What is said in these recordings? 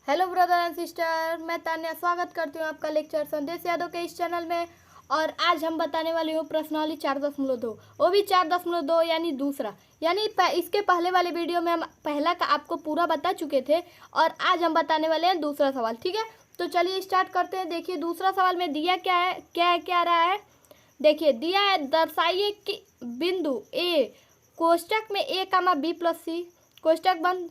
Hello brother and sister, मैं तान्या स्वागत करती हूँ आपका लेक्चर संदेश यादव के इस चैनल में। और आज हम बताने वाली हूँ प्रश्नावली 4.2, वो भी 4.2 यानी दूसरा। यानी इसके पहले वाले वीडियो में हम पहला का आपको पूरा बता चुके थे और आज हम बताने वाले हैं दूसरा सवाल। ठीक है, तो चलिए स्टार्ट करते हैं। देखिए दूसरा सवाल में दिया क्या है, क्या रहा है। देखिए दिया है, दर्शाइए कि बिंदु ए कोष्टक में a, b प्लस सी कोष्टक बंद,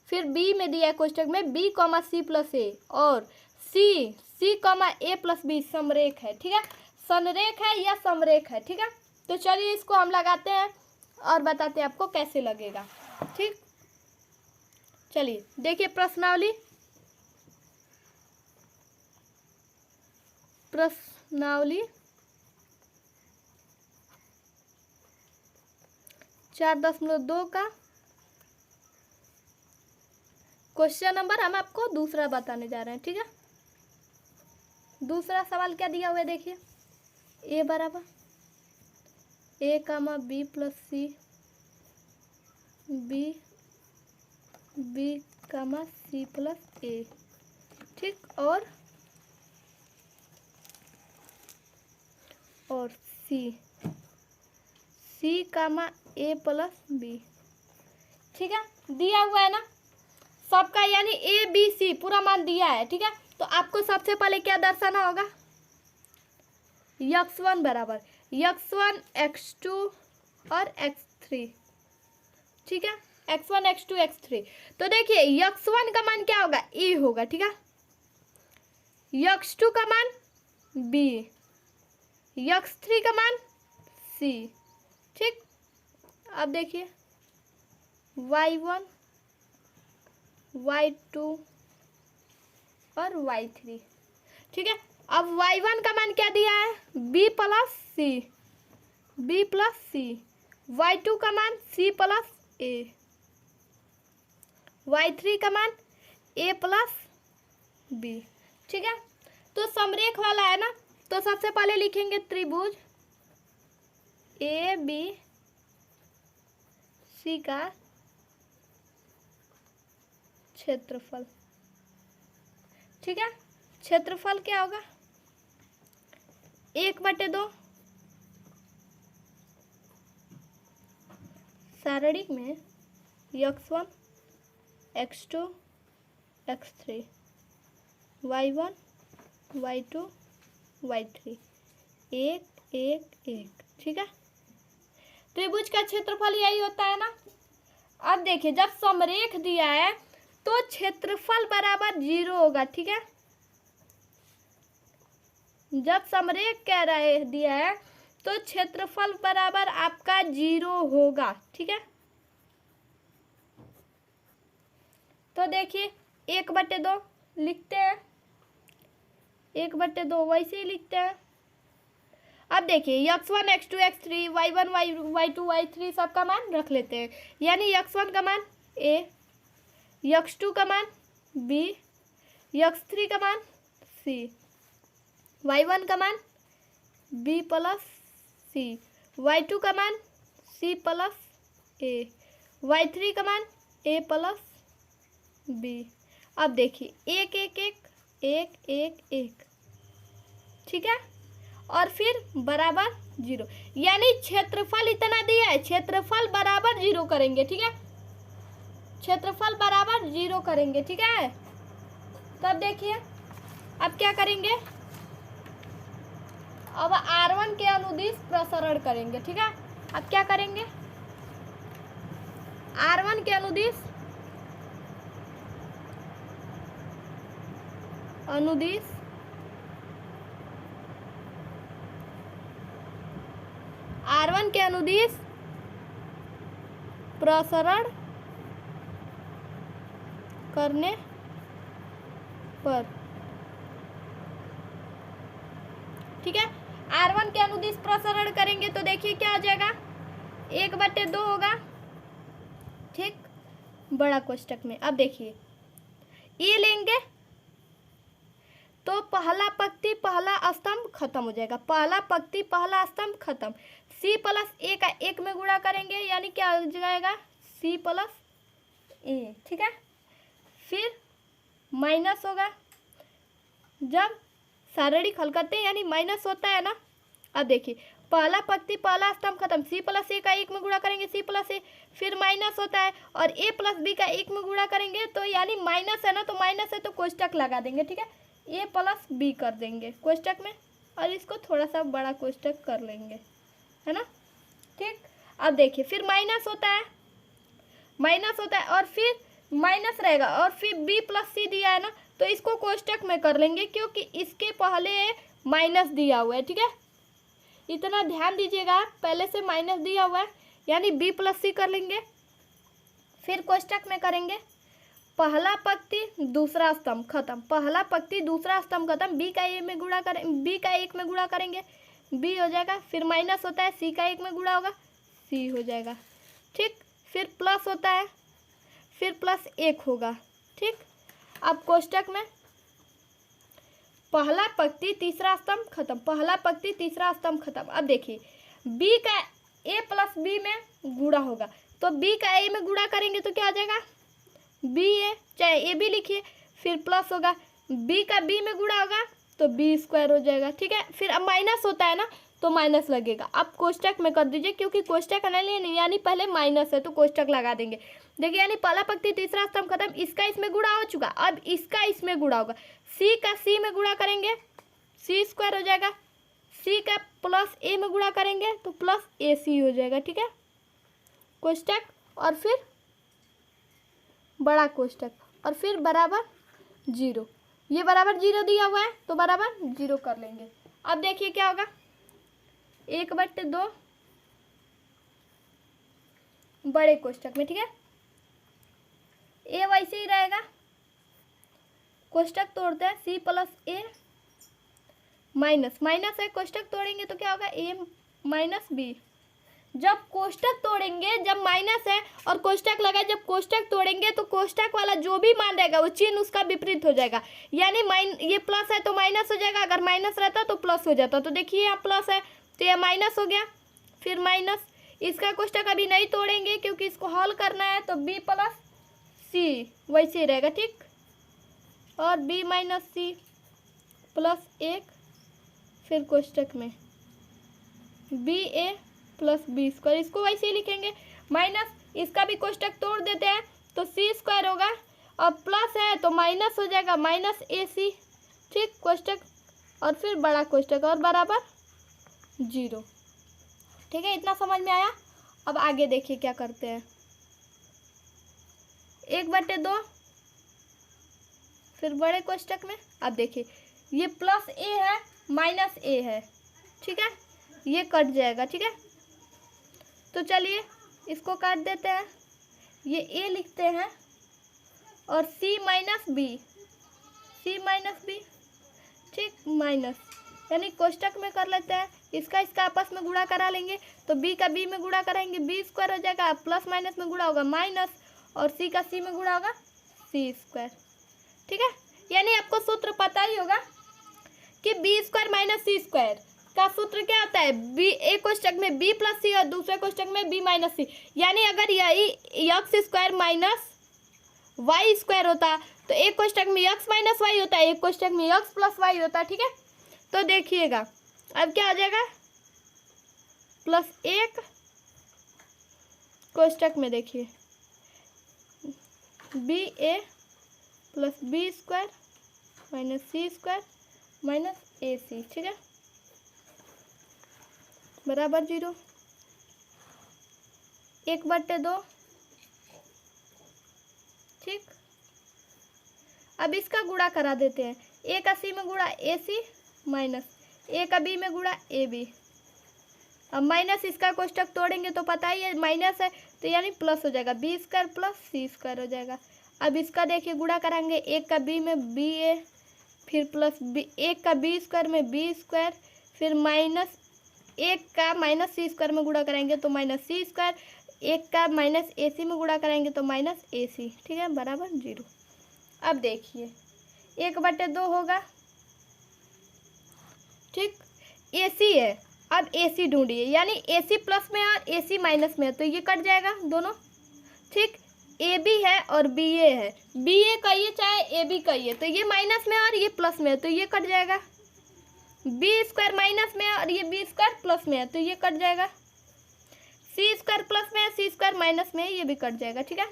फिर बी में दिया है कोष्टक में b, c प्लस ए और c, a प्लस बी समरेख है। ठीक है, संरेख है या समरेख है। ठीक है, तो चलिए इसको हम लगाते हैं और बताते हैं आपको कैसे लगेगा। ठीक, चलिए देखिए प्रश्नावली 4.2 का क्वेश्चन नंबर हम आपको दूसरा बताने जा रहे हैं। ठीक है, दूसरा सवाल क्या दिया हुआ है, देखिए a बराबर a, b plus C, b, c plus A. ठीक, और c, a प्लस बी। ठीक है, दिया हुआ है ना सबका, यानी ए बी सी पूरा मान दिया है। ठीक है, तो आपको सबसे पहले क्या दर्शाना होगा, x1 बराबर x1 x2 और x3। ठीक है, x1 x2 x3। तो देखिए x1 का मान क्या होगा, ए होगा। ठीक है, x2 का मान b, x3 का मान c। ठीक, अब देखिए y1 y2 और y3। ठीक है, अब y1 का मान क्या दिया है, b प्लस सी, y2 का मान c प्लस ए, y3 का मान a प्लस बी। ठीक है, तो समरेख वाला है ना, तो सबसे पहले लिखेंगे त्रिभुज ए बी सी का क्षेत्रफल। ठीक है, क्षेत्रफल क्या होगा, 1/2 सारणिक में x1 x2 x3 y1 y2 y3 1 1 1। ठीक है, त्रिभुज का क्षेत्रफल यही होता है ना। अब देखिए जब समरेख दिया है तो क्षेत्रफल बराबर 0 होगा। ठीक है, जब समरेख कह रहे दिया है तो क्षेत्रफल बराबर आपका 0 होगा। ठीक है, तो देखिए 1/2 लिखते हैं, 1/2 वैसे ही लिखते हैं। अब देखिए x1 x2 x3 y1 y2 y3 सबका मान रख लेते हैं। यानी x1 का मान a, x2 का मान b, x3 का मान c, y1 का मान b प्लस सी, y2 का मान c प्लस ए, y3 का मान a प्लस बी। अब देखिए 1 1 1 1 1 1। ठीक है, और फिर बराबर 0, यानी क्षेत्रफल इतना दिया है, क्षेत्रफल बराबर 0 करेंगे। ठीक है, क्षेत्रफल बराबर 0 करेंगे। ठीक है, तब देखिए अब क्या करेंगे, अब R1 के अनुदिश प्रसरण करेंगे। ठीक है, अब क्या करेंगे, R1 के अनुदिश R1 के अनुदिश प्रसरण करने पर। ठीक है, R1 के अनुदिश प्रसरण करेंगे तो देखिए क्या हो जाएगा, 1/2 होगा। ठीक, बड़ा कोष्टक में। अब देखिए ये लेंगे तो पहला पंक्ति पहला स्तंभ खत्म हो जाएगा, पहला पंक्ति पहला स्तंभ खत्म। c प्लस ए का 1 में गुणा करेंगे, यानी क्या हो जाएगा c प्लस ए। ठीक है, फिर माइनस होगा जब सारणिक हल करते हैं, यानी माइनस होता है ना। अब देखिए पहला पंक्ति पहला स्तंभ खत्म, सी प्लस ए का एक में गुणा करेंगे सी प्लस ए, फिर माइनस होता है और ए प्लस बी का एक में गुणा करेंगे तो यानी माइनस है ना, तो माइनस है तो कोष्टक लगा देंगे, ठीक है, ए प्लस बी कर देंगे कोष्टक में और इसको थोड़ा सा बड़ा कोष्टक कर लेंगे, है ना, ठीक। अब देखिए फिर माइनस होता है और फिर माइनस रहेगा और फिर बी प्लस सी दिया है ना, तो इसको कोष्टक में कर लेंगे क्योंकि इसके पहले माइनस दिया हुआ है, ठीक है, इतना ध्यान दीजिएगा, पहले से माइनस दिया हुआ है यानी बी प्लस सी कर लेंगे, फिर कोष्टक में करेंगे पहला पंक्ति दूसरा स्तंभ खत्म, पहला पंक्ति दूसरा स्तंभ खत्म, बी का ए में गुणा करें, बी का एक में गुणा करेंगे बी हो जाएगा, फिर माइनस होता है सी का एक में गुणा होगा सी हो जाएगा, ठीक, फिर प्लस होता है फिर प्लस एक होगा, ठीक। अब कोष्टक में पहला पंक्ति तीसरा स्तंभ खत्म, पहला पंक्ति तीसरा स्तंभ खत्म। अब देखिए बी का ए प्लस बी में गुणा होगा तो बी का ए में गुणा करेंगे तो क्या आ जाएगा बी ए, चाहे ए बी लिखिए, फिर प्लस होगा बी का बी में गुणा होगा तो बी स्क्वायर हो जाएगा, ठीक है। फिर अब माइनस होता है ना तो माइनस लगेगा, अब कोष्टक में कर दीजिए क्योंकि कोष्टक नहीं यानी पहले माइनस है तो कोष्टक लगा देंगे। देखिए यानी पहला पंक्ति तीसरा स्तंभ खत्म, इसका इसमें गुणा हो चुका, अब इसका इसमें गुणा होगा, सी का सी में गुणा करेंगे सी स्क्वायर हो जाएगा, सी का प्लस ए में गुणा करेंगे तो प्लस ए सी हो जाएगा, ठीक है, कोष्टक और फिर बड़ा कोष्टक और फिर बराबर 0, ये बराबर 0 दिया हुआ है तो बराबर 0 कर लेंगे। अब देखिए क्या होगा 1/2 बड़े कोष्टक में, ठीक है, ए वैसे ही रहेगा, कोष्टक तोड़ते हैं सी प्लस ए माइनस है, कोष्टक तोड़ेंगे तो क्या होगा ए माइनस बी, जब कोष्टक तोड़ेंगे जब माइनस है और कोष्टक लगा, जब कोष्टक तोड़ेंगे तो कोष्टक वाला जो भी मान रहेगा वो चिन्ह उसका विपरीत हो जाएगा, यानी ये प्लस है तो माइनस हो जाएगा, अगर माइनस रहता तो प्लस हो जाता, तो देखिए यहाँ प्लस है तो यह माइनस हो गया, फिर माइनस, इसका कोष्टक अभी नहीं तोड़ेंगे क्योंकि इसको हल करना है तो बी प्लस सी वैसे ही रहेगा, ठीक, और बी माइनस सी प्लस 1, फिर कोष्टक में बी ए प्लस बी स्क्वायर, इसको वैसे ही लिखेंगे, माइनस इसका भी कोष्टक तोड़ देते हैं तो सी स्क्वायर होगा और प्लस है तो माइनस हो जाएगा माइनस ए सी, ठीक, कोष्टक और फिर बड़ा कोष्टक और बराबर 0, ठीक है, इतना समझ में आया। अब आगे देखिए क्या करते हैं 1/2 फिर बड़े कोष्टक में, अब देखिए ये प्लस ए है माइनस ए है, ठीक है, ये कट जाएगा, ठीक है, तो चलिए इसको काट देते हैं, ये ए लिखते हैं और सी माइनस बी ठीक, माइनस यानी कोष्टक में कर लेते हैं, इसका आपस में गुणा करा लेंगे तो बी का बी में गुणा कराएंगे बी स्क्वायर हो जाएगा, प्लस माइनस में गुणा होगा माइनस और सी का सी में गुणा होगा सी स्क्वायर, ठीक है, यानी आपको सूत्र पता ही होगा कि बी स्क्वायर माइनस सी स्क्वायर का सूत्र क्या होता है, बी एक कोष्टक में बी प्लस सी और दूसरे कोष्टक में बी माइनस सी, यानी अगर यही X square minus Y square होता तो एक कोष्टक में एक्स माइनस वाई होता है, एक कोष्टक में एक्स प्लस वाई होता है, ठीक है, तो देखिएगा अब क्या आ जाएगा +1 कोष्टक में देखिए बी ए प्लस बी स्क्वायर माइनस सी स्क्वायर माइनस ए सी, ठीक है, बराबर 0, 1/2, ठीक। अब इसका गुणा करा देते हैं, ए का सी में गुणा ए सी माइनस ए का बी में गुणा ए बी, अब माइनस इसका कोष्टक तोड़ेंगे तो पता ही है माइनस है तो यानी प्लस हो जाएगा बी स्क्वायर प्लस सी स्क्वायर हो जाएगा। अब इसका देखिए गुणा कराएंगे, एक का बी में बी ए फिर प्लस बी, एक का बी स्क्वायर में बी स्क्वायर फिर माइनस एक का माइनस सी स्क्वायर में गुणा कराएंगे तो माइनस सी स्क्वायर, एक का माइनस ए सी में गुणा कराएंगे तो माइनस ए सी, ठीक है, बराबर 0। अब देखिए 1/2 होगा, ठीक, ए सी है, अब ए सी ढूंढिए, यानी ए सी प्लस में और ए सी माइनस में है तो ये कट जाएगा दोनों, ठीक, ए बी है और बी ए है, बी ए कहिए चाहे ए बी कहिए, तो ये माइनस में और ये प्लस में है तो ये कट जाएगा। बी स्क्वायर माइनस में है और ये बी स्क्वायर प्लस में है तो ये कट जाएगा। सी स्क्वायर प्लस में है, सी स्क्वायर माइनस में है, ये भी कट जाएगा। ठीक है,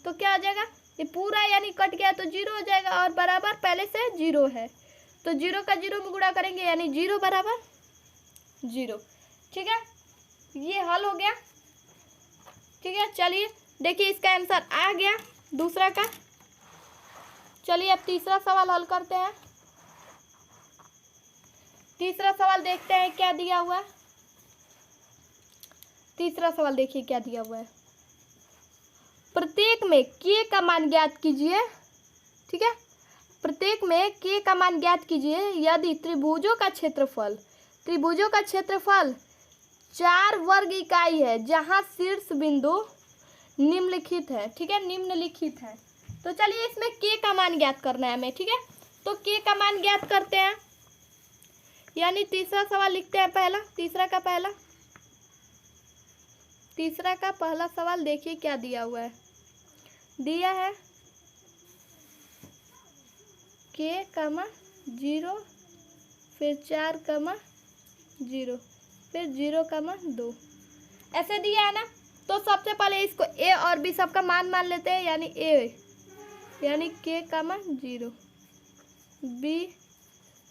तो क्या हो जाएगा, ये पूरा यानी कट गया तो जीरो हो जाएगा और बराबर पहले से जीरो है तो जीरो का जीरो में गुणा करेंगे यानी जीरो बराबर जीरो। ठीक है, ये हल हो गया। ठीक है, चलिए देखिए इसका आंसर आ गया दूसरा का। चलिए अब तीसरा सवाल हल करते हैं। तीसरा सवाल देखते हैं क्या दिया हुआ है। तीसरा सवाल देखिए क्या दिया हुआ है। प्रत्येक में k का मान ज्ञात कीजिए। ठीक है, प्रत्येक में k का मान ज्ञात कीजिए यदि त्रिभुजों का क्षेत्रफल 4 वर्ग इकाई है जहां शीर्ष बिंदु निम्नलिखित है। ठीक है, निम्नलिखित है। तो चलिए इसमें k का मान ज्ञात करना है हमें। ठीक है, तो k का मान ज्ञात करते हैं यानी तीसरा सवाल लिखते हैं पहला। तीसरा का पहला सवाल देखिए क्या दिया हुआ है। दिया है k, 0 फिर 4, 0 फिर 0, 2 ऐसे दिया है ना। तो सबसे पहले इसको a और b सबका मान मान लेते हैं यानी a यानी k, 0 b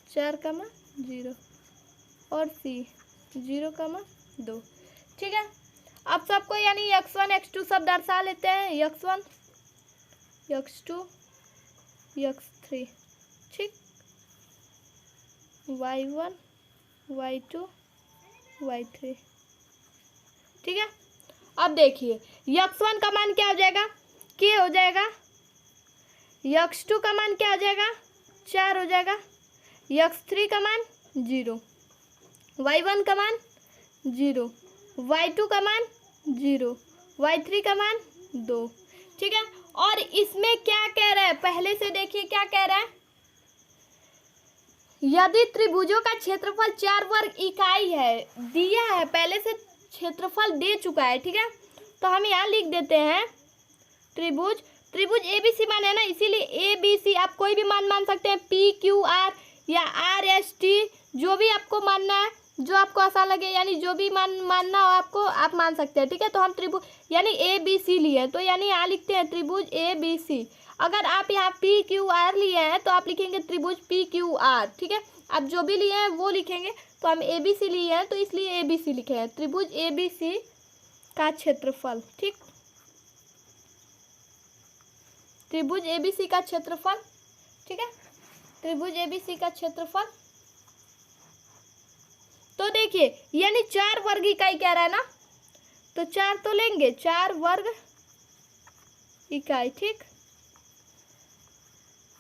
4, 0 और c 0, 2। ठीक है, अब सबको यानी x1 x2 सब दर्शा लेते हैं। x1 x2 x3 ठीक, y1 y2 y3। ठीक है, अब देखिए x1 का मान क्या हो जाएगा, k हो जाएगा। x2 का मान क्या हो जाएगा, 4 हो जाएगा। x3 का मान 0, y1 का मान 0, y2 का मान 0, y3 का मान 2। ठीक है, और इसमें क्या कह रहा है, पहले से देखिए क्या कह रहा है। यदि त्रिभुजों का क्षेत्रफल 4 वर्ग इकाई है, दिया है, पहले से क्षेत्रफल दे चुका है। ठीक है, तो हम यहाँ लिख देते हैं त्रिभुज ए बी सी मान है ना, इसीलिए ए बी सी आप कोई भी मान मान सकते हैं, पी क्यू आर या आर एस टी, जो भी आपको मानना है, जो आपको आसान लगे, यानी जो भी मानना हो आपको आप मान सकते हैं। ठीक है, तो हम त्रिभुज यानी ए बी सी लिए तो यानी यहाँ लिखते हैं त्रिभुज ए बी सी। अगर आप यहाँ पी क्यू आर लिए हैं तो आप लिखेंगे त्रिभुज पी क्यू आर। ठीक है, आप जो भी लिए हैं वो लिखेंगे, तो हम ए बी सी लिए हैं तो इसलिए ए बी सी लिखे हैं, त्रिभुज ए बी सी का क्षेत्रफल। ठीक, त्रिभुज ए बी सी का क्षेत्रफल। ठीक है, त्रिभुज ए बी सी का क्षेत्रफल। तो देखिए यानी 4 वर्ग इकाई कह रहा है ना, तो 4 तो लेंगे, 4 वर्ग इकाई। ठीक,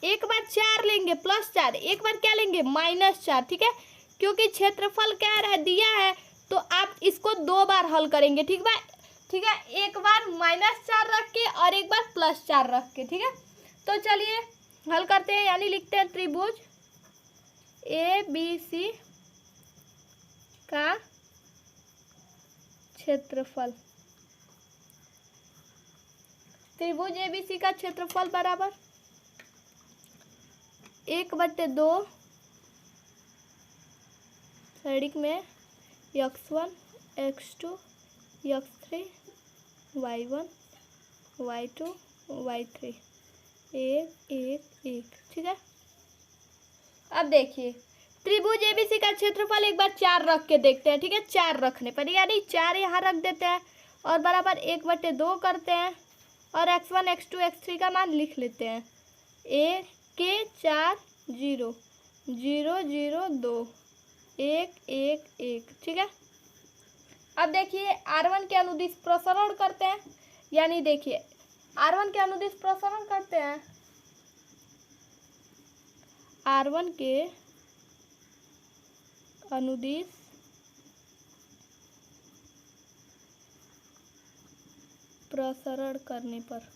एक बार 4 लेंगे प्लस 4, एक बार क्या लेंगे -4। ठीक है, क्योंकि क्षेत्रफल कह रहा है दिया है तो आप इसको 2 बार हल करेंगे। ठीक है, ठीक है, एक बार -4 रख के और एक बार +4 रख के। ठीक है, तो चलिए हल करते हैं यानी लिखते हैं त्रिभुज ए बी सी का क्षेत्रफल। त्रिभुज ए बी सी का क्षेत्रफल बराबर 1/2 सड़क में x1 x2 x3 y1 y2 y3 1 1 1। ठीक है, अब देखिए त्रिभुज एबीसी का क्षेत्रफल एक बार 4 रख के देखते हैं। ठीक है, 4 रखने पर यानी 4 यहाँ रख देते हैं और बराबर 1/2 करते हैं और x1 x2 x3 का मान लिख लेते हैं। 1 के 4 0 0 0 2 1 1 1। ठीक है, अब देखिए R1 के अनुदिश प्रसरण करते हैं, यानी देखिए R1 के अनुदिश प्रसरण करते हैं। R1 के अनुदिश प्रसरण करने पर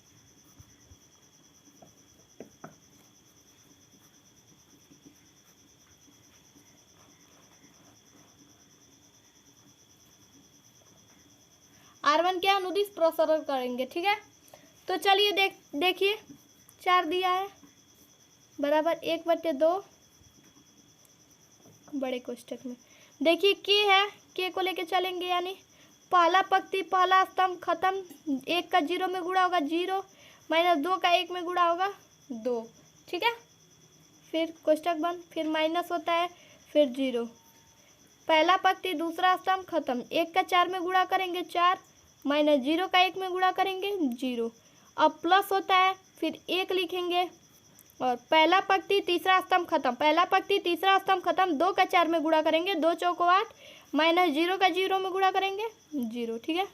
R1 के अनुदिश प्रसरण करेंगे। ठीक है, तो चलिए देखिए 4 दिया है बराबर 1/2 बड़े कोष्टक में। देखिए के है, के को लेके चलेंगे यानी पहला पंक्ति पहला स्तंभ खत्म, 1 का 0 में गुणा होगा 0, -2 का 1 में गुणा होगा 2, ठीक है। फिर कोष्टक बंद, फिर माइनस होता है, फिर 0, पहला पंक्ति दूसरा स्तंभ खत्म, 1 का 4 में गुणा करेंगे 4, -0 का 1 में गुणा करेंगे 0। अब प्लस होता है, फिर 1 लिखेंगे और पहला पंक्ति तीसरा स्तंभ खत्म, पहला पंक्ति तीसरा स्तंभ खत्म, 2 का 4 में गुणा करेंगे, 2 चौको 8, -0 का 0 में गुणा करेंगे 0, ठीक है।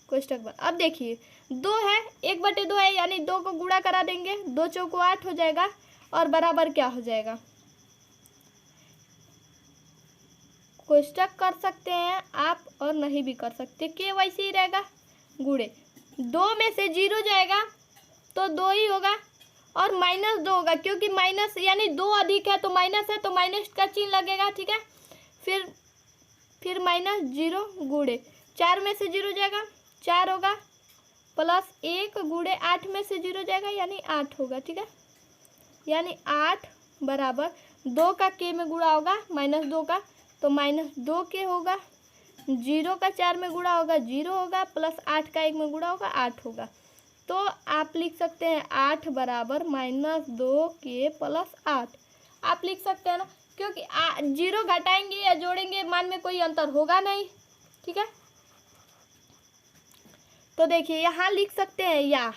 कोष्टक बंद। अब देखिए 2 है, 1/2 है यानी 2 को गुणा करा देंगे, 2 चौको 8 हो जाएगा और बराबर क्या हो जाएगा, कोष्टक कर सकते हैं आप और नहीं भी कर सकते, के वैसे ही रहेगा, गुणे 2 में से 0 जाएगा तो 2 ही होगा और -2 होगा क्योंकि माइनस यानी 2 अधिक है तो माइनस है तो माइनस का चिन्ह लगेगा, ठीक है। फिर -0 गुणे 4 में से 0 जाएगा 4 होगा, प्लस 1 गुणे 8 में से 0 जाएगा यानी 8 होगा, ठीक है। यानी 8 बराबर 2 का के में गुणा होगा -2 का तो -2 के होगा, 0 का 4 में गुणा होगा 0 होगा, प्लस 8 का 1 में गुणा होगा 8 होगा। तो आप लिख सकते हैं 8 बराबर -2 के प्लस 8 आप लिख सकते हैं ना, क्योंकि 0 घटाएंगे या जोड़ेंगे मान में कोई अंतर होगा नहीं, ठीक है। तो देखिए यहाँ लिख सकते हैं या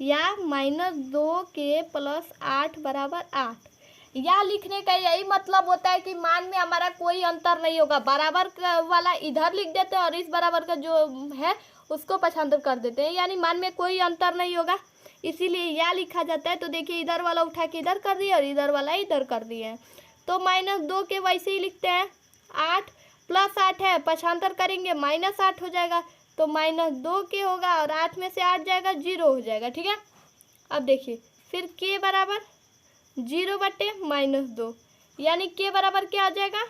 -2 के प्लस 8 बराबर 8, या लिखने का यही मतलब होता है कि मान में हमारा कोई अंतर नहीं होगा, बराबर वाला इधर लिख देते हैं और इस बराबर का जो है उसको पक्षांतर कर देते हैं, यानी मान में कोई अंतर नहीं होगा, इसीलिए या लिखा जाता है। तो देखिए इधर वाला उठा के इधर कर दिए और इधर वाला इधर कर दिए हैं, तो -2 के वैसे ही लिखते हैं, 8 + 8 है, पक्षांतर करेंगे -8 हो जाएगा तो -2 के होगा और 8 में से 8 जाएगा 0 हो जाएगा, ठीक है। अब देखिए फिर के बराबर 0/-2 यानी के बराबर क्या हो जाएगा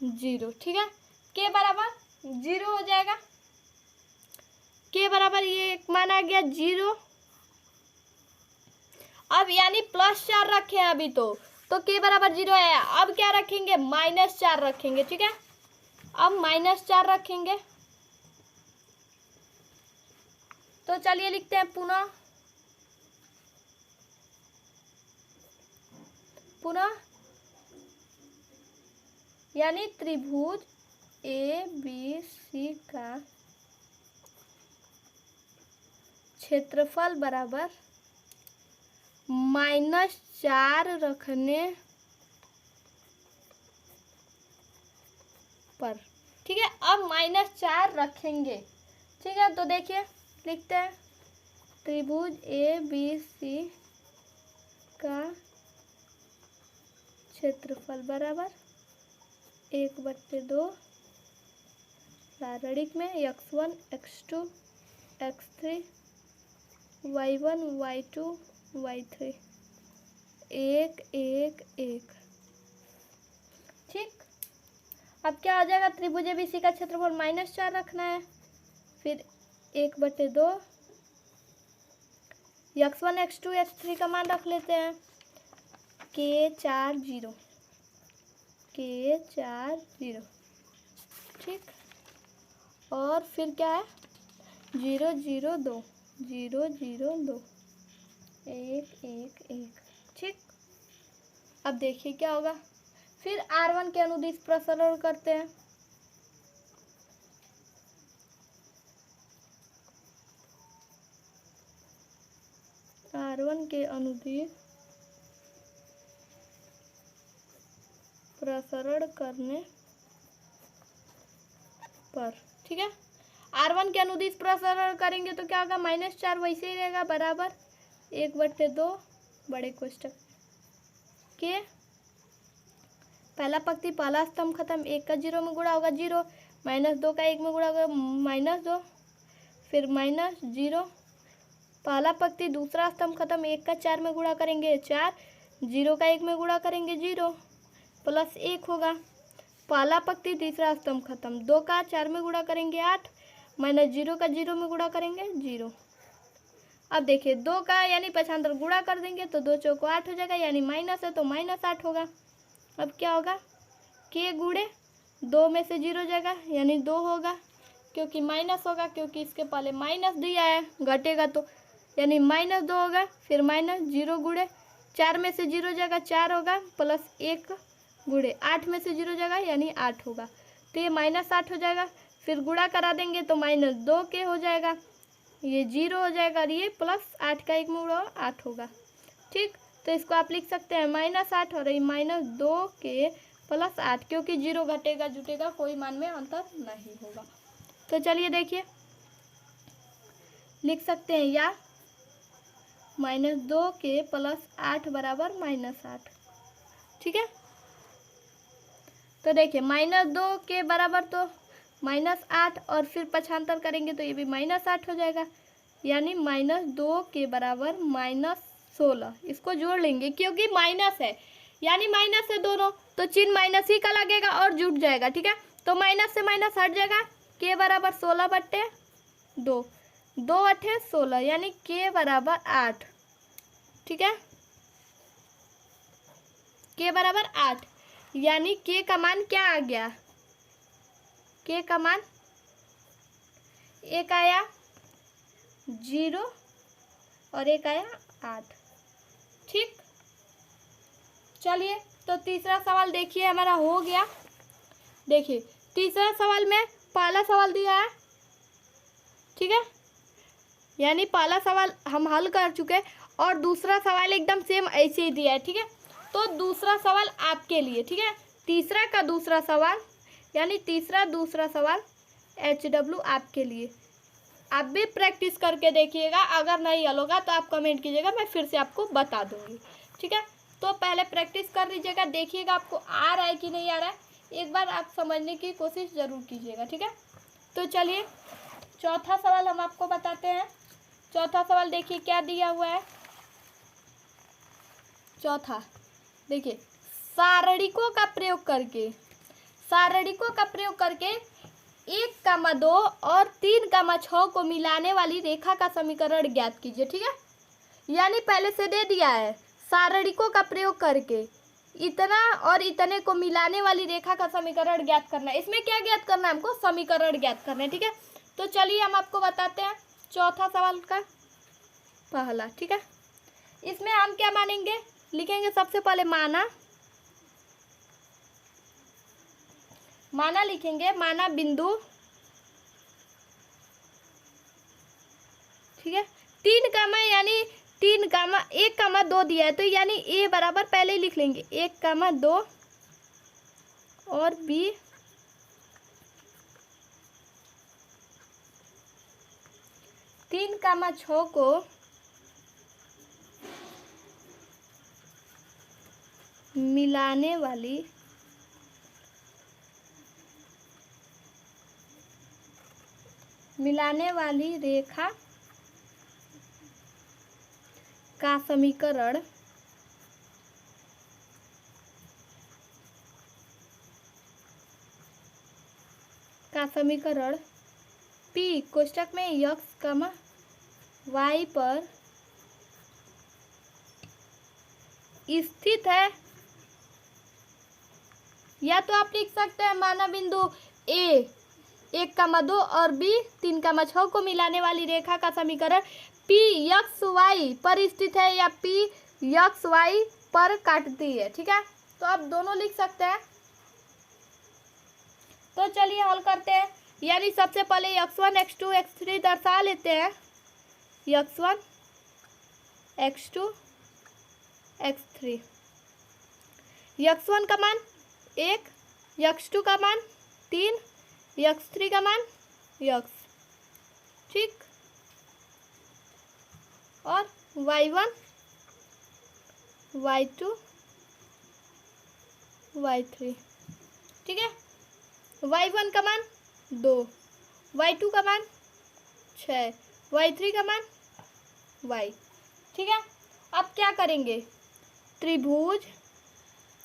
0, ठीक है। के बराबर 0 हो जाएगा, के बराबर ये एक माना गया 0। अब यानी +4 रखे हैं अभी तो के बराबर 0 है, अब क्या रखेंगे -4 रखेंगे, ठीक है। अब -4 रखेंगे तो चलिए लिखते हैं पुनः यानी त्रिभुज ABC का क्षेत्रफल बराबर -4 रखने पर, ठीक है। अब -4 रखेंगे, ठीक है। तो देखिए लिखते हैं त्रिभुज ABC का क्षेत्रफल बराबर 1/2 प्रारणिक में x1 x2 x3 y1 y2 y3 1 1 1, ठीक। अब क्या हो जाएगा त्रिभुज ABC का क्षेत्रफल -4 रखना है, फिर 1/2 x1 x2 x3 का मान रख लेते हैं के 4 0 ठीक। और फिर क्या है 0 0 2 0 0 2 1 1 1, ठीक। अब देखिए क्या होगा, फिर R1 के अनुदिश प्रसरण करते हैं, R1 के अनुदिश प्रसरण करने पर, ठीक है। R1 के अनुदिश प्रसरण करेंगे तो क्या होगा -4 वैसे ही रहेगा बराबर 1/2 बड़े कोष्टक के पहला पंक्ति पहला स्तंभ खत्म, 1 का 0 में गुणा होगा 0, -2 का 1 में गुणा होगा -2, फिर -0, पहला पंक्ति दूसरा स्तंभ खत्म, 1 का 4 में गुणा करेंगे 4, 0 का 1 में गुणा करेंगे 0, +1 होगा, पहला पंक्ति तीसरा स्तंभ खत्म, 2 का 4 में गुणा करेंगे 8, माइनस जीरो का जीरो में गुणा करेंगे जीरो। अब देखिए 2 का यानी पक्षांतर गुणा कर देंगे तो 2 चौको 8 हो जाएगा, यानी माइनस है तो -8 होगा। अब क्या होगा, के गुणे 2 में से 0 जाएगा यानी 2 होगा, क्योंकि माइनस होगा, क्योंकि इसके पहले माइनस दिया है, घटेगा तो यानी -2 होगा। फिर -0 गुणे 4 में से 0 जाएगा 4 होगा, प्लस 1 गुणे 8 में से 0 जाएगा यानी 8 होगा, तो ये -8 हो जाएगा। फिर गुणा करा देंगे तो -2 के हो जाएगा, ये 0 हो जाएगा और ये प्लस 8 का 1 में गुणा 8 होगा। ठीक, तो इसको आप लिख सकते हैं -8 और ये -2 के प्लस 8, क्योंकि 0 घटेगा जुटेगा कोई मान में अंतर नहीं होगा। तो चलिए देखिए लिख सकते हैं या -2 के प्लस 8 बराबर -8। ठीक है, तो देखिए -2 के बराबर तो -8 और फिर पक्षांतर करेंगे तो ये भी -8 हो जाएगा, यानी -2 के बराबर -16। इसको जोड़ लेंगे क्योंकि माइनस है, यानी माइनस है दोनों, तो चिन्ह माइनस ही का लगेगा और जुट जाएगा। ठीक है, तो माइनस से माइनस हट जाएगा, के बराबर 16/2, 2 8 16 यानी के बराबर 8। ठीक है, के बराबर 8 यानी के का मान क्या आ गया, के का मान एक आया 0 और एक आया 8। ठीक, चलिए तो तीसरा सवाल देखिए हमारा हो गया। देखिए तीसरा सवाल में पहला सवाल दिया है, ठीक है, यानी पहला सवाल हम हल कर चुके हैं और दूसरा सवाल एकदम सेम ऐसे ही दिया है। ठीक है, तो दूसरा सवाल आपके लिए, ठीक है, तीसरा का दूसरा सवाल यानी तीसरा दूसरा सवाल HW आपके लिए। आप भी प्रैक्टिस करके देखिएगा, अगर नहीं हल होगा तो आप कमेंट कीजिएगा, मैं फिर से आपको बता दूंगी। ठीक है, तो पहले प्रैक्टिस कर लीजिएगा, देखिएगा आपको आ रहा है कि नहीं आ रहा है, एक बार आप समझने की कोशिश ज़रूर कीजिएगा। ठीक है, तो चलिए चौथा सवाल हम आपको बताते हैं। चौथा सवाल देखिए क्या दिया हुआ है। चौथा देखिए, सारणिकों का प्रयोग करके 1,2 और 3,6 को मिलाने वाली रेखा का समीकरण ज्ञात कीजिए। ठीक है, यानी पहले से दे दिया है, सारणिकों का प्रयोग करके इतना और इतने को मिलाने वाली रेखा का समीकरण ज्ञात करना है। इसमें क्या ज्ञात करना है, हमको समीकरण ज्ञात करना है। ठीक है, तो चलिए हम आपको बताते हैं चौथा सवाल का पहला। ठीक है, इसमें हम क्या मानेंगे, लिखेंगे सबसे पहले माना लिखेंगे, माना बिंदु। ठीक है, 3, यानी 1,2 दिया है, तो यानी ए बराबर पहले ही लिख लेंगे 1,2 और बी 3,6 को मिलाने वाली रेखा का समीकरण P कोष्ठक में x, y पर स्थित है। या तो आप लिख सकते हैं माना बिंदु A 1,2 और B 3,6 को मिलाने वाली रेखा का समीकरण P x y पर स्थित है या P x y पर काटती है। ठीक है, तो आप दोनों लिख सकते हैं। तो चलिए हल करते हैं, यानी सबसे पहले x1 x2 x3 दर्शा लेते हैं। x1 x2 x3, x1 का मान 1, x2 का मान 3, x3 का मान x। ठीक, और y1 y2 y3। ठीक है, y1 का मान 2, y2 का मान 6, y3 का मान y। ठीक है, अब क्या करेंगे, त्रिभुज,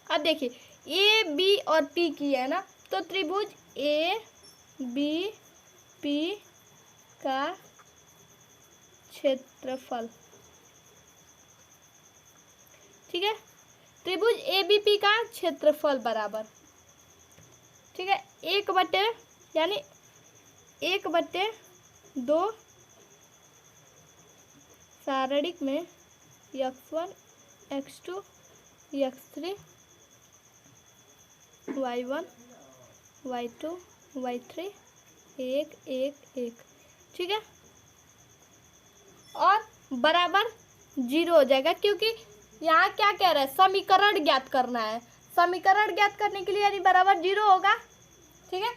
अब देखिए ए बी और पी की है ना, तो त्रिभुज ए बी पी का क्षेत्रफल, ठीक है। त्रिभुज एबीपी का क्षेत्रफल बराबर, ठीक है, 1/, यानी 1/2 सारणिक में x1 x2 x3 y1 y2 y3 1 1 1, ठीक है, और बराबर 0 हो जाएगा, क्योंकि यहाँ क्या कह रहा है, समीकरण ज्ञात करना है। समीकरण ज्ञात करने के लिए यानी बराबर 0 होगा, ठीक है।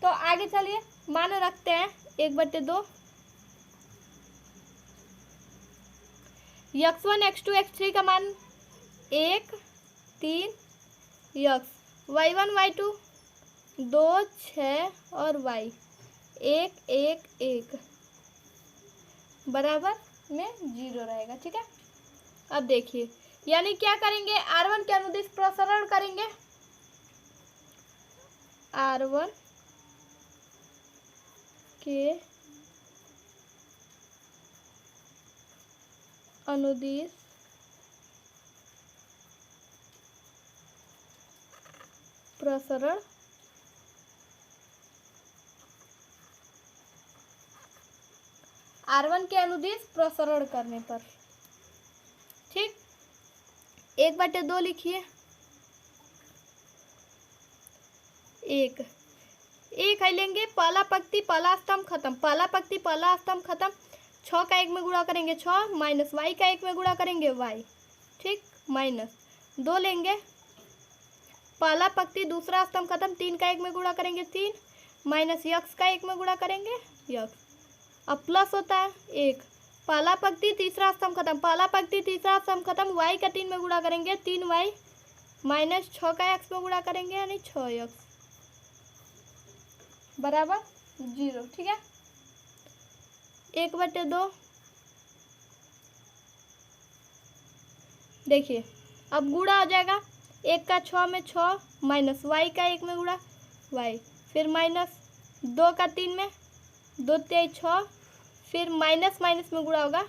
तो आगे चलिए मान रखते हैं 1/2 x1 x2 x3 का मान 1 3 x, y1 y2 2 6 और y 1 1 1 बराबर में 0 रहेगा, ठीक है। अब देखिए, यानी क्या करेंगे, R1 के अनुदिश प्रसरण करेंगे, R1 के अनुदिश प्रसरण R1 के अनुदिश प्रसरण करने पर, ठीक, 1/2 लिखिए, 1 है लेंगे, पहला पंक्ति पहला स्तंभ खत्म, पहला पंक्ति पहला स्तंभ खत्म, 6 का 1 में गुणा करेंगे 6 माइनस y का 1 में गुणा करेंगे y, ठीक, माइनस 2 लेंगे, पहला पंक्ति दूसरा स्तंभ खत्म, 3 का 1 में गुणा करेंगे 3 माइनस x का 1 में गुणा करेंगे x, अब प्लस होता है 1, पहला पंक्ति तीसरा स्तंभ खत्म, पहला पंक्ति तीसरा स्तंभ खत्म, y का 3 में गुणा करेंगे 3y माइनस 6 का x में गुणा करेंगे यानी 6x बराबर 0, ठीक है। 1/2 देखिए, अब गुणा हो जाएगा, 1 का 6 में 6 माइनस y का 1 में गुणा y, फिर माइनस 2 का 3 में 2 3 6, फिर माइनस माइनस में गुणा होगा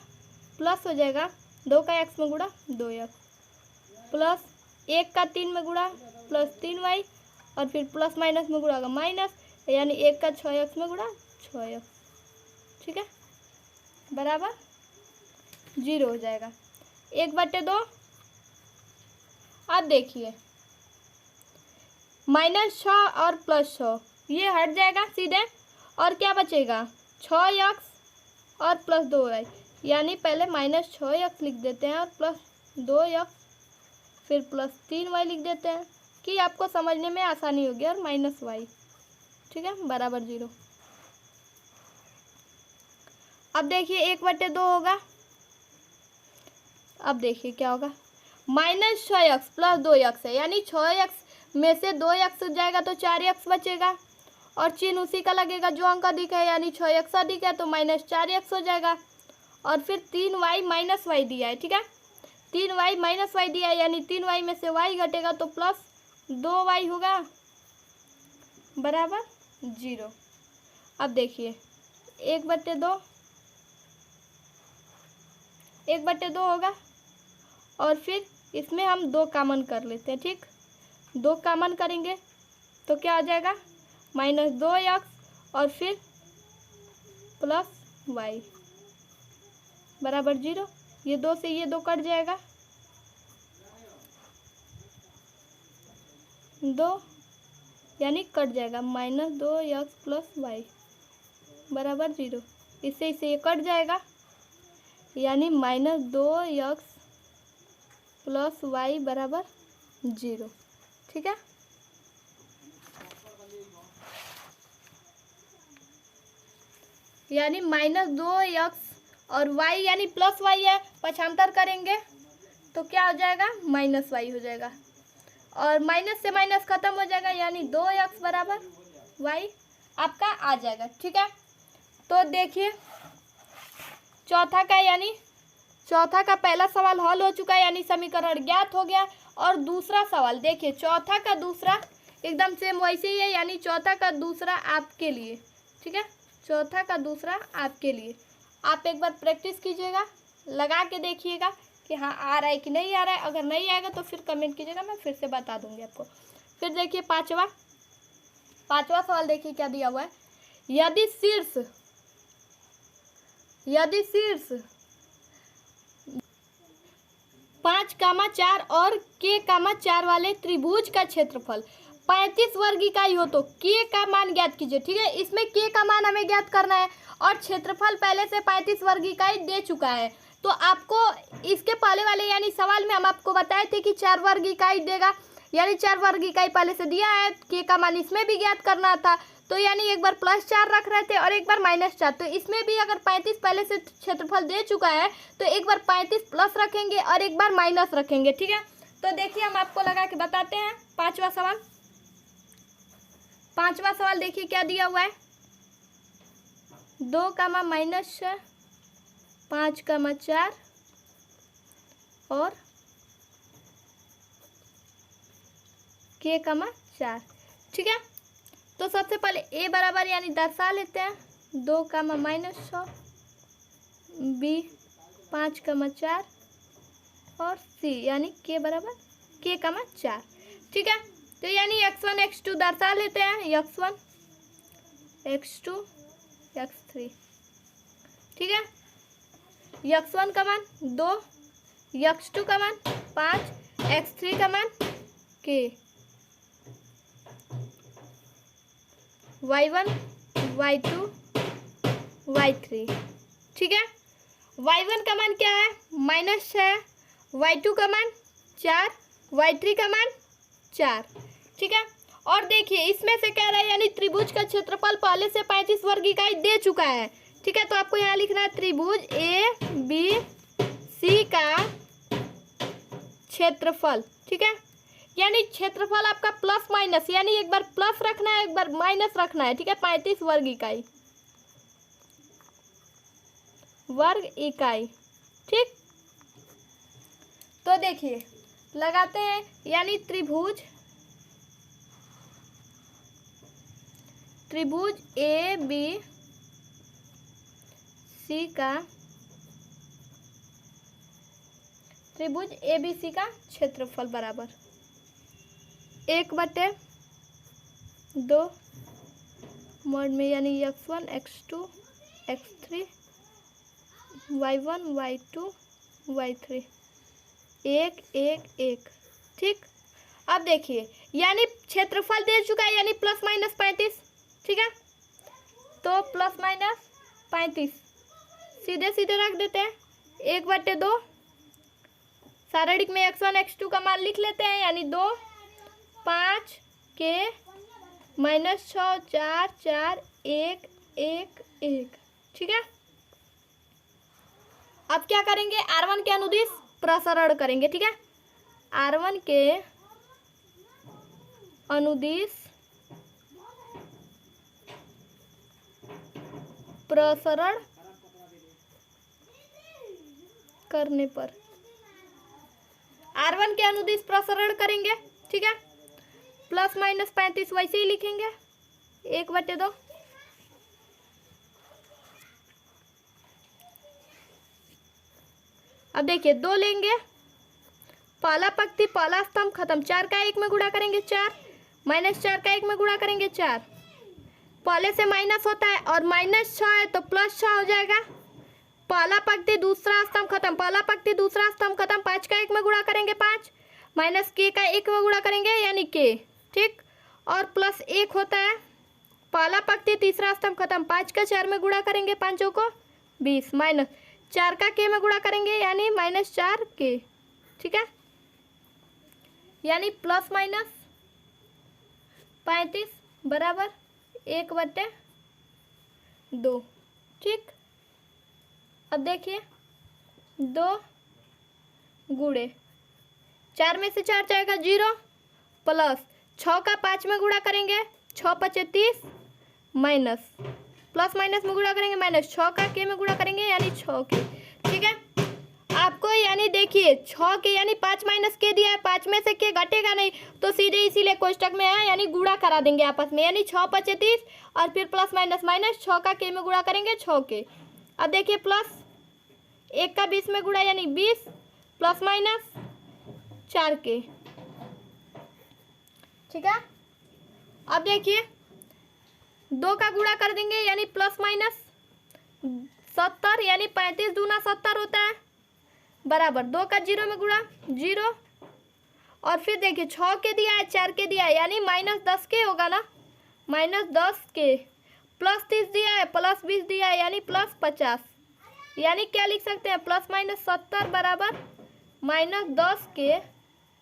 प्लस हो जाएगा, 2 का x में गुणा 2x, प्लस 1 का 3 में गुणा प्लस 3y, और फिर प्लस माइनस में गुणा होगा माइनस, यानी 1 का 6x में गुणा 6x, ठीक है, बराबर 0 हो जाएगा। 1/2, अब देखिए -6 और +6 ये हट जाएगा सीधे, और क्या बचेगा 6x और प्लस 2y, यानी पहले -6x लिख देते हैं और प्लस 2x, फिर प्लस 3y लिख देते हैं कि आपको समझने में आसानी होगी, और -y, ठीक है, बराबर 0। अब देखिए 1/2 होगा, अब देखिए क्या होगा, -6x प्लस 2x है, यानी 6x में से 2x जाएगा तो 4x बचेगा, और चिन्ह उसी का लगेगा जो अंक अधिक है, यानी 6x अधिक है तो -4x हो जाएगा, और फिर 3y माइनस y दिया है, ठीक है, 3y माइनस y दिया है, यानी 3y में से y घटेगा तो प्लस 2y होगा, बराबर 0। अब देखिए 1/2 होगा, और फिर इसमें हम 2 कॉमन कर लेते हैं, ठीक, 2 कॉमन करेंगे तो क्या आ जाएगा, -2x और फिर प्लस y बराबर 0, ये 2 से ये 2 कट जाएगा, 2 यानी कट जाएगा, -2x प्लस y बराबर 0, इससे ये कट जाएगा, यानी -2x प्लस y बराबर 0, ठीक है। यानी -2x और y यानी प्लस y है, पक्षांतर करेंगे तो क्या हो जाएगा, -y हो जाएगा, और माइनस से माइनस खत्म हो जाएगा, यानी 2x बराबर y आपका आ जाएगा, ठीक है। तो देखिए चौथा का पहला सवाल हल हो चुका है, यानी समीकरण ज्ञात हो गया, और दूसरा सवाल देखिए, चौथा का दूसरा एकदम सेम वैसे ही है, यानी चौथा का दूसरा आपके लिए, ठीक है, चौथा का दूसरा आपके लिए। आप एक बार प्रैक्टिस कीजिएगा, लगा के देखिएगा कि हाँ आ रहा है कि नहीं आ रहा है। अगर नहीं आएगा तो फिर कमेंट कीजिएगा, मैं फिर से बता दूंगी आपको। फिर देखिए पांचवा सवाल देखिए क्या दिया हुआ है। यदि शीर्ष 5,4 और K,4 वाले त्रिभुज का क्षेत्रफल 35 वर्ग इकाई हो तो K का मान ज्ञात कीजिए। ठीक है, इसमें K का मान हमें ज्ञात करना है और क्षेत्रफल पहले से 35 वर्ग इकाई दे चुका है। तो आपको इसके पहले वाले यानी सवाल में हम आपको बताए थे कि 4 वर्ग इकाई देगा, यानी 4 वर्ग इकाई पहले से दिया है। K का मान इसमें भी ज्ञात करना था, तो यानी एक बार +4 रख रहे थे और एक बार -4। तो इसमें भी अगर 35 पहले से क्षेत्रफल दे चुका है तो एक बार 35 प्लस रखेंगे और एक बार माइनस रखेंगे। ठीक है, तो देखिए हम आपको लगा के बताते हैं। पांचवा सवाल देखिए क्या दिया हुआ है। 2, -6, 5, 4 और K, 4। ठीक है, तो सबसे पहले A बराबर यानी दर्शा लेते हैं 2, -6, B 5, 4 और C यानी K बराबर K, 4। ठीक है, तो यानी x1 x2 दर्शा लेते हैं, x1 x2 x3। ठीक है, x1 का मान 2, x2 का मान 5, x3 का मान K, y1 y2 y3। ठीक है, y1 का मान क्या है -6, y2 का मान 4, y3 का मान 4। ठीक है, और देखिए इसमें से कह रहा है यानी त्रिभुज का क्षेत्रफल पहले से 35 वर्ग इकाई दे चुका है। ठीक है, तो आपको यहाँ लिखना है त्रिभुज ABC का क्षेत्रफल। ठीक है, यानी क्षेत्रफल आपका प्लस माइनस, यानी एक बार प्लस रखना है एक बार माइनस रखना है। ठीक है, 35 वर्ग इकाई। ठीक, तो देखिए लगाते हैं, यानी त्रिभुज ABC का क्षेत्रफल बराबर 1/2 मोड में, यानी x1 x2 x3 y1 y2 y3 1 1 1। ठीक, अब देखिए यानी क्षेत्रफल दे चुका है यानी ±35। ठीक है, तो ±35 सीधे सीधे रख देते हैं 1/2। सारणिक में x1 x2 का मान लिख लेते हैं, यानी 2 5 K -6 4 4 1 1 1। ठीक है, अब क्या करेंगे, R1 के अनुदिश प्रसरण करेंगे। ठीक है, R1 के अनुदिश प्रसरण करने पर R1 के अनुदिश प्रसरण करेंगे। ठीक है, ±35 वैसे ही लिखेंगे 1/2। अब देखिए 2 लेंगे, पहला पंक्ति पहला स्तंभ खत्म, 4 का 1 में गुणा करेंगे 4, -4 का 1 में गुणा करेंगे 4। पहले से माइनस होता है और -6 है तो +6 हो जाएगा। पहला पंक्ति दूसरा स्तंभ खत्म, पहला पंक्ति दूसरा स्तंभ खत्म, 5 का 1 में गुणा करेंगे 5, -K का 1 में गुणा करेंगे यानी K। ठीक, और +1 होता है, पहला पंक्ति तीसरा स्तंभ खत्म, 5 का 4 में गुणा करेंगे 5 को 20, -4 का K में गुणा करेंगे यानी -4K। ठीक है, यानी ±35 बराबर 1/2। ठीक, अब देखिए 2 गुणे 4 में से 4 जाएगा 0, प्लस 6 का 5 में गुणा करेंगे 6 × 5 = 30, माइनस प्लस माइनस में गुणा करेंगे -6 का K में गुणा करेंगे यानी 6K। ठीक है, आपको आपको यानी देखिए 6 के यानी 5 माइनस के दिया है, 5 में से के घटेगा नहीं तो सीधे इसीलिए कोष्टक में है यानी गुणा करा देंगे आपस में, यानी 6 5 30 और फिर प्लस माइनस माइनस 6 का के में गुणा करेंगे 6 के। अब देखिए प्लस 1 का 20 में गुणा यानी 20 प्लस माइनस 4 के, ठीक है। अब देखिए 2 का गुणा कर देंगे यानी प्लस माइनस 70 यानी 35 दूना 70 होता है बराबर 2 का 0 में गुणा 0 और फिर देखिए 6 के दिया है 4 के दिया है यानी माइनस 10 के होगा ना, माइनस 10 के प्लस 30 दिया है प्लस 20 दिया है यानी प्लस 50, यानी क्या लिख सकते हैं प्लस माइनस 70 बराबर माइनस 10 के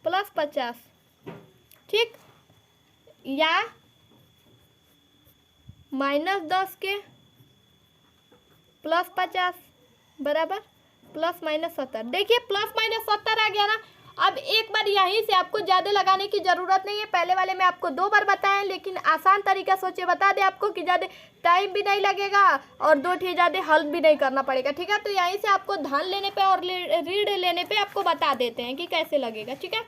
प्लस 50, ठीक, या माइनस 10 के प्लस 50 बराबर प्लस माइनस 70। देखिए प्लस माइनस 70 आ गया ना। अब एक बार यहीं से आपको ज़्यादा लगाने की ज़रूरत नहीं है, पहले वाले में आपको 2 बार बताएं, लेकिन आसान तरीका सोचे बता दें आपको कि ज़्यादा टाइम भी नहीं लगेगा और 2 ठे ज़्यादा हल भी नहीं करना पड़ेगा, ठीक है। तो यहीं से आपको धन लेने पे और रीढ़ लेने पे आपको बता देते हैं कि कैसे लगेगा, ठीक है।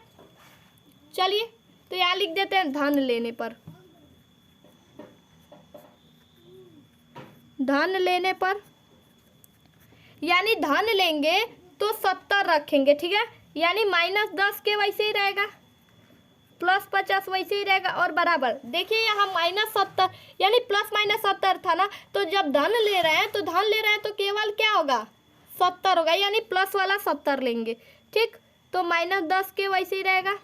चलिए तो यहाँ लिख देते हैं धन लेने पर, धन लेने पर यानी धन लेंगे तो 70 रखेंगे, ठीक है, यानी माइनस 10 के वैसे ही रहेगा प्लस 50 वैसे ही रहेगा और बराबर देखिए यहाँ माइनस 70 यानी प्लस माइनस 70 था ना, तो जब धन ले रहे हैं तो धन ले रहे हैं तो केवल क्या होगा 70 होगा, यानी प्लस वाला 70 लेंगे, ठीक। तो माइनस 10 के वैसे ही रहेगा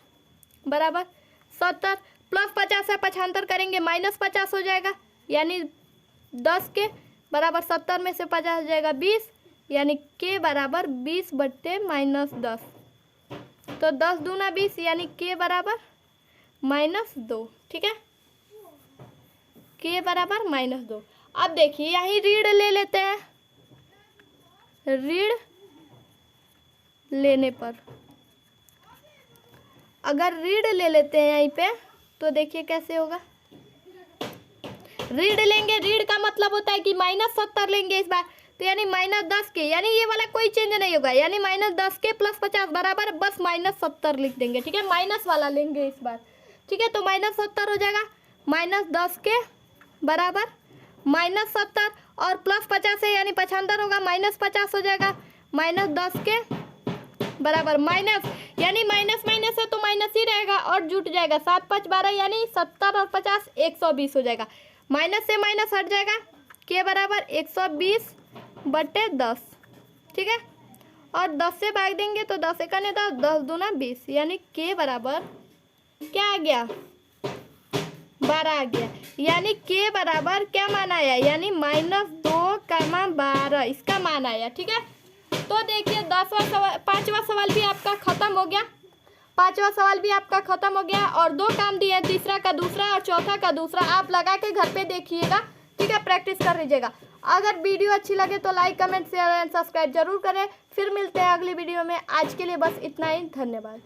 बराबर 70 प्लस 50 है 75 करेंगे माइनस 50 हो जाएगा, यानी 10 के बराबर 70 में से 50 हो जाएगा 20, यानी के बराबर 20 बट्टे माइनस 10, तो 10 दूना 20 यानी के बराबर माइनस 2, ठीक है, के बराबर माइनस 2। अब देखिए यहीं रीढ़ ले लेते हैं, रीढ़ लेने पर अगर रीढ़ ले लेते हैं यहीं पे तो देखिए कैसे होगा, रीढ़ लेंगे, रीढ़ का मतलब होता है कि माइनस 70 लेंगे इस बार, तो यानी माइनस 10 के, यानी ये वाला कोई चेंज नहीं होगा, यानी माइनस 10 के प्लस 50 बराबर बस माइनस 70 लिख देंगे, ठीक है, माइनस वाला लेंगे इस बार, ठीक है। तो माइनस 70 हो जाएगा माइनस 10 के बराबर माइनस 70 और प्लस 50 है यानी 75 होगा, माइनस 50 हो जाएगा माइनस 10 के बराबर माइनस, यानी माइनस माइनस है तो माइनस ही रहेगा और जुट जाएगा 7 5 12 यानी 70 और 50 120 हो जाएगा, माइनस से माइनस हट जाएगा के बराबर 120 बट्टे 10, ठीक है, और 10 से भाग देंगे तो 10 एक 10 10 दूना 20 यानी के बराबर क्या आ गया 12 आ गया, यानी के बराबर क्या मान आया यानी -2, 12 इसका मान आया, ठीक है। तो देखिए 10वां सवाल 5वां सवाल भी आपका खत्म हो गया, 5वां सवाल भी आपका खत्म हो गया और 2 काम दिए, तीसरा का दूसरा और चौथा का दूसरा, आप लगा के घर पे देखिएगा, ठीक है, प्रैक्टिस कर लीजिएगा। अगर वीडियो अच्छी लगे तो like comment share and subscribe जरूर करें। फिर मिलते हैं अगली वीडियो में, आज के लिए बस इतना ही, धन्यवाद।